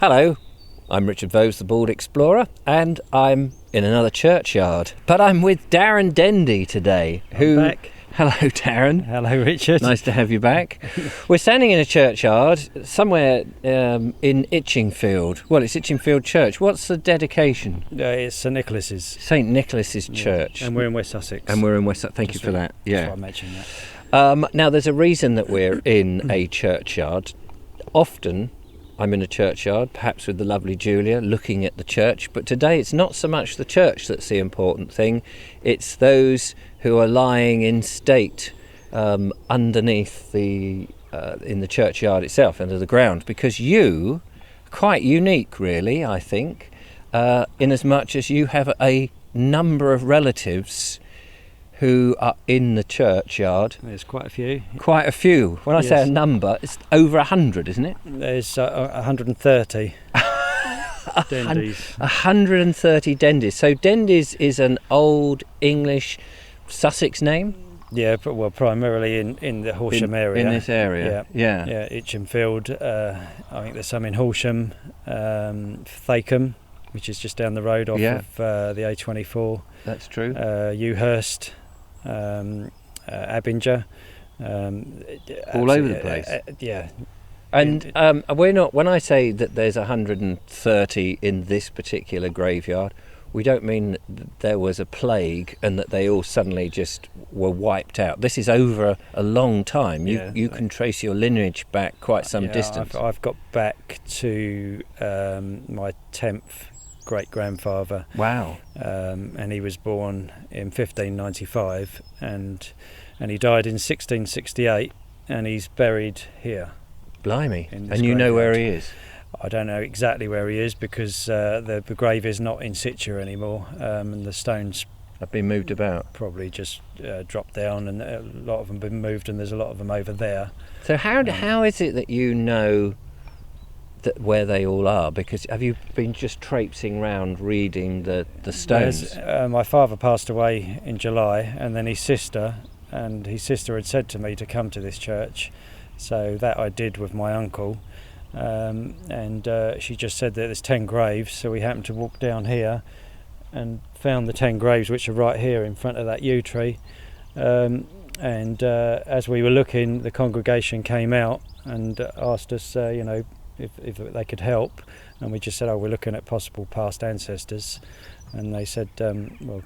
Hello, I'm Richard Vobes, the Bald Explorer, and I'm in another churchyard. But I'm with Darren Dendy today. I'm back. Hello, Darren. Hello, Richard. Nice to have you back. We're standing in a churchyard somewhere in Itchingfield. Well, it's Itchingfield Church. What's the dedication? It's St Nicholas's. St Nicholas's Church. And we're in West Sussex. And we're in West Sussex. Thank you for that. Yeah. That's why I mentioned that. Now, there's a reason that we're in a churchyard. Often, I'm in a churchyard, perhaps with the lovely Julia, looking at the church. But today, it's not so much the church that's the important thing. It's those who are lying in state underneath in the churchyard itself, under the ground. Because you, quite unique, really, I think, in as much as you have a number of relatives who are in the churchyard. There's quite a few. Quite a few. When I say a number, it's over 100, isn't it? There's 130 Dendys. 130 Dendys. So Dendys is an old English Sussex name? Yeah, but primarily in the Horsham area. In this area, yeah. Yeah, Itchingfield. I think there's some in Horsham, Thacombe, which is just down the road off of the A24. That's true. Ewhurst, Abinger, all over the place. Yeah. And we're not. When I say that there's 130 in this particular graveyard, we don't mean that there was a plague and that they all suddenly just were wiped out. This is over a long time. You can trace your lineage back quite some distance. I've got back to my 10th great-grandfather. Wow. And he was born in 1595 and he died in 1668 and he's buried here. Blimey. And you know where he is? I don't know exactly where he is because the grave is not in situ anymore, and the stones have been moved about. Probably just dropped down, and a lot of them have been moved, and there's a lot of them over there. So how is it that you know that where they all are? Because have you been just traipsing round reading the stones? My father passed away in July, and then his sister had said to me to come to this church, so that I did with my uncle. And she just said that there's 10 graves, so we happened to walk down here and found the 10 graves, which are right here in front of that yew tree. And as we were looking, the congregation came out and asked us, if they could help, and we just said, we're looking at possible past ancestors, and they said, well,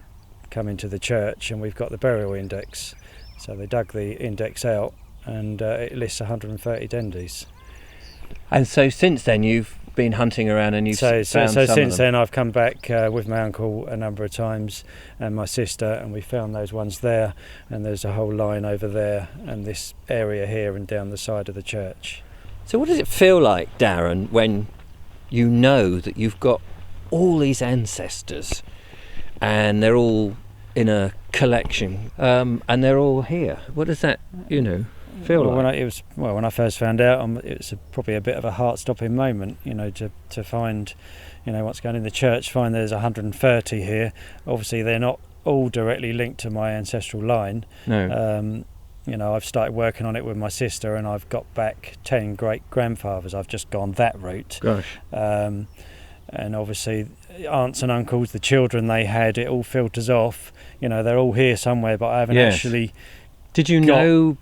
come into the church, and we've got the burial index. So they dug the index out, and it lists 130 Dendys. And so since then you've been hunting around and you've found some of them? So since then I've come back with my uncle a number of times and my sister, and we found those ones there, and there's a whole line over there and this area here and down the side of the church. So what does it feel like, Darren, when you know that you've got all these ancestors and they're all in a collection and they're all here? What does that, feel like? When I first found out, it was probably a bit of a heart-stopping moment, to find, what's going in the church, find there's 130 here. Obviously, they're not all directly linked to my ancestral line. No. I've started working on it with my sister, and I've got back 10 great-grandfathers. I've just gone that route. Gosh. And obviously, aunts and uncles, the children they had, it all filters off. They're all here somewhere, but I haven't actually... Did you know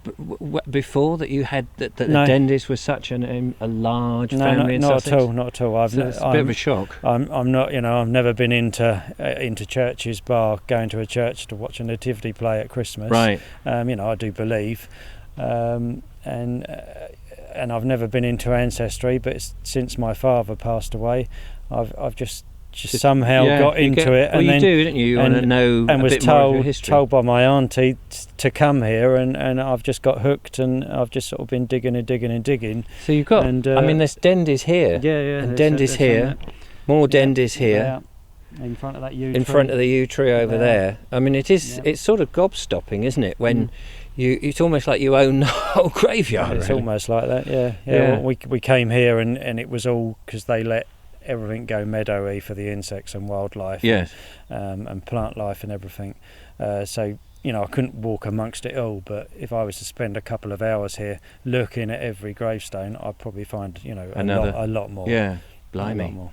before that you had that the Dendys was such a large family in Sussex? Not at all. It's a bit of a shock. I'm not. I've never been into churches, bar going to a church to watch a nativity play at Christmas. Right. I do believe, and I've never been into ancestry. But since my father passed away, I've just somehow got into it. Well, you do, don't you? You want to know and a was bit more of your history. told by my auntie to come here, and I've just got hooked, and I've just sort of been digging and digging and digging. So you've got, there's Dendys here. Yeah. And Dendys here. More Dendys here. In front of that yew tree. In front of the yew tree over there. I mean, it's sort of gobstopping, isn't it? When it's almost like you own the whole graveyard. It's almost like that, yeah. Well, we came here and it was all because they let everything go meadowy for the insects and wildlife, and plant life and everything. So I couldn't walk amongst it all, but if I was to spend a couple of hours here looking at every gravestone, I'd probably find a lot more. Blimey. A lot more.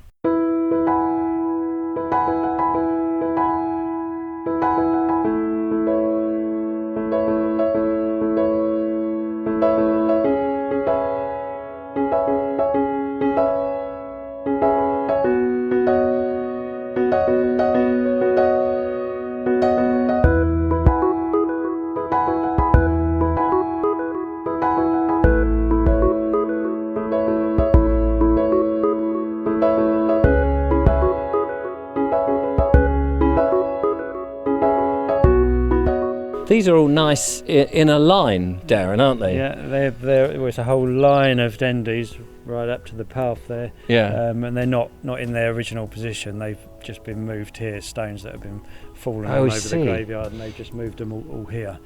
These are all nice in a line, Darren, aren't they? Yeah, there was a whole line of Dendys right up to the path there. Yeah. And they're not in their original position. They've just been moved here, stones that have been falling Oh, I all over see. the graveyard, and they've just moved them all here.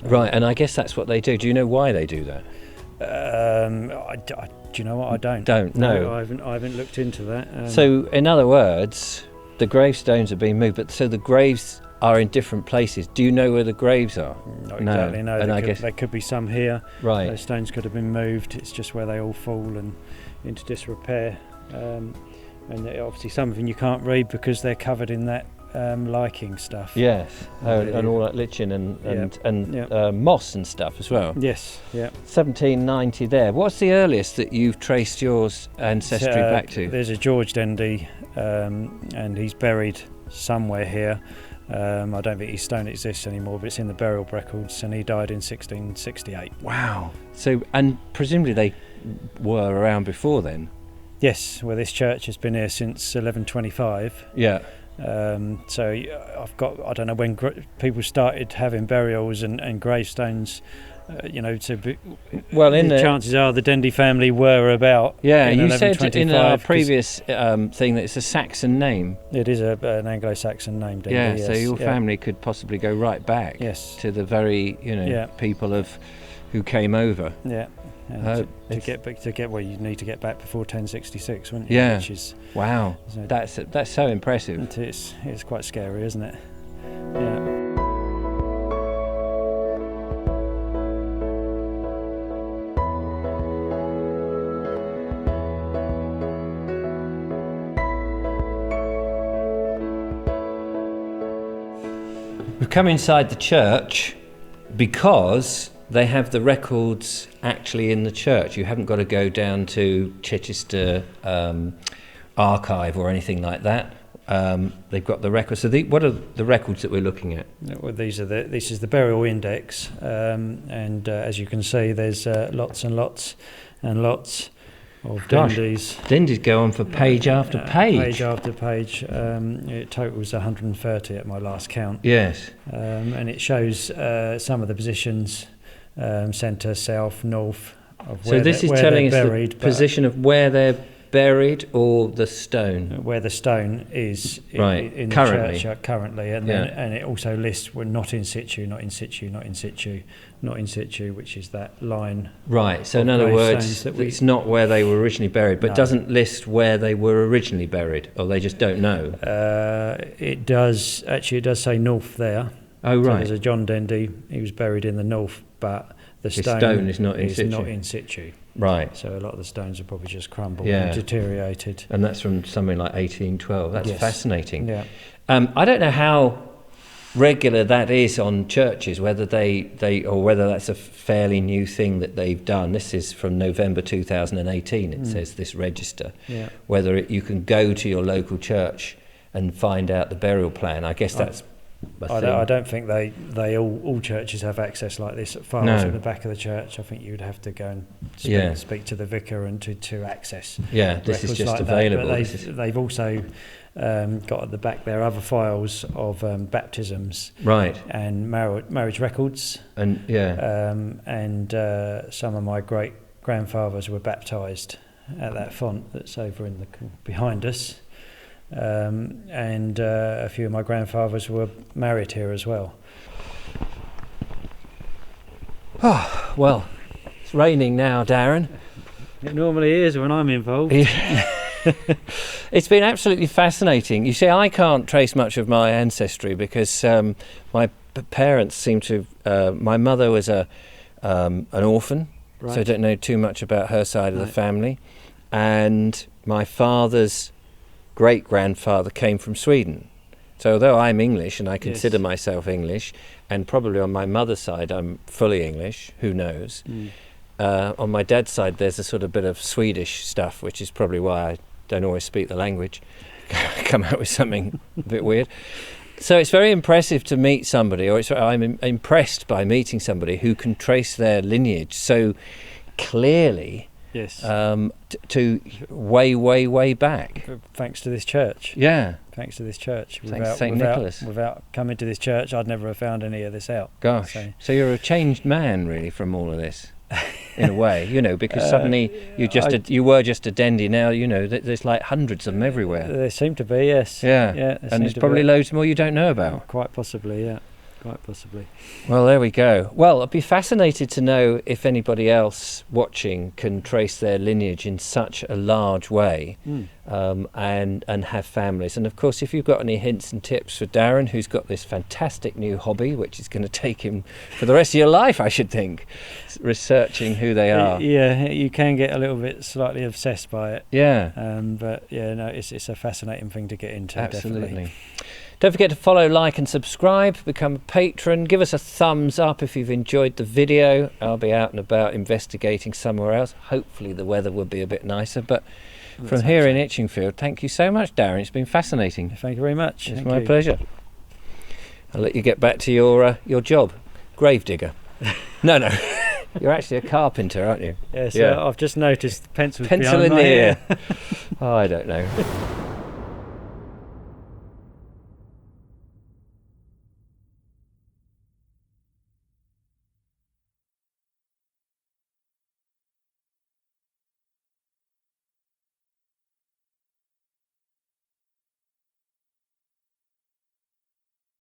Right, and I guess that's what they do. Do you know why they do that? Do you know what? I don't. No. I haven't looked into that. So, in other words, the gravestones are being moved, but so the graves are in different places. Do you know where the graves are? Not exactly, no. And There could be some here. Right. Those stones could have been moved. It's just where they all fall and into disrepair. And obviously some of them you can't read because they're covered in that liking stuff. Yes, and all that lichen and moss and stuff as well. Yes, yeah. 1790 there. What's the earliest that you've traced yours ancestry back to? There's a George Dendy, and he's buried somewhere here. I don't think his stone exists anymore, but it's in the burial records, and he died in 1668. Wow. So, and presumably they were around before then? Yes, well, this church has been here since 1125. Yeah. So I don't know when people started having burials and gravestones. The chances are the Dendy family were about. Yeah, you said in our previous thing that it's a Saxon name. It is an Anglo-Saxon name, Dendy. Yeah, yes, so your family could possibly go right back. Yes. To the very people who came over. Yeah. To get where you need to get back before 1066, wouldn't you? Yeah. Which is, wow. That's so impressive. It's quite scary, isn't it? Yeah. We've come inside the church because they have the records actually in the church. You haven't got to go down to Chichester archive or anything like that. They've got the records. So what are the records that we're looking at? Well, this is the burial index, and as you can see, there's lots and lots and lots of Dendys. Dendys go on for page after page. Page after page. It totals 130 at my last count. Yes. And it shows some of the positions, centre, south, north, of where this is where telling us buried, the position of where they're buried or the stone? Where the stone is in currently. The church currently, and it also lists we're not in situ, not in situ, not in situ, not in situ, which is that line. Right, so in other words, it's not where they were originally buried, but doesn't list where they were originally buried, or they just don't know? It does say north there. Oh, right. So there's a John Dendy, he was buried in the north, but the stone is not in situ. Right. So a lot of the stones are probably just crumbled and deteriorated. And that's from something like 1812. That's fascinating. Yeah. I don't know how regular that is on churches, whether they or whether that's a fairly new thing that they've done. This is from November 2018. It says this register. Yeah. Whether you can go to your local church and find out the burial plan. I guess that's I don't think they all churches have access like this at files at the back of the church. I think you would have to go and speak to the vicar and to access. Yeah, this is just like available. But they've also got at the back there other files of baptisms, right, and marriage records, and some of my great grandfathers were baptised at that font that's over in the behind us. And a few of my grandfathers were married here as well. Oh, well, it's raining now, Darren. It normally is when I'm involved. It's been absolutely fascinating. You see, I can't trace much of my ancestry because my parents seem to... my mother was an orphan, so I don't know too much about her side of the family. And my father's great-grandfather came from Sweden. So although I'm English and I consider myself English, and probably on my mother's side I'm fully English, who knows, on my dad's side there's a sort of bit of Swedish stuff, which is probably why I don't always speak the language. Come out with something a bit weird. So it's very impressive to meet somebody, or I'm impressed by meeting somebody who can trace their lineage so clearly. Yes. To way back. Thanks to this church. Yeah. Thanks to this church. Thanks to St. Nicholas. Without coming to this church, I'd never have found any of this out. Gosh. So you're a changed man, really, from all of this, in a way, you know, because suddenly you were just a Dendy. Now, you know, there's like hundreds of them everywhere. There seem to be, yes. Yeah. And there's probably loads more you don't know about. Quite possibly, yeah. Quite possibly. Well, there we go. Well, I'd be fascinated to know if anybody else watching can trace their lineage in such a large way, and have families. And of course, if you've got any hints and tips for Darren, who's got this fantastic new hobby, which is going to take him for the rest of your life, I should think, researching who they are. Yeah, you can get a little bit slightly obsessed by it. Yeah. But yeah, no, it's a fascinating thing to get into. Absolutely. Definitely. Don't forget to follow, like and subscribe, become a patron, give us a thumbs up if you've enjoyed the video. I'll be out and about investigating somewhere else. Hopefully the weather will be a bit nicer, but from here in Itchingfield, thank you so much, Darren. It's been fascinating. Thank you very much. It's my pleasure. I'll let you get back to your job, gravedigger. No. You're actually a carpenter, aren't you? Yes, yeah. I've just noticed the pencil in behind my the ear. ear. Oh, I don't know.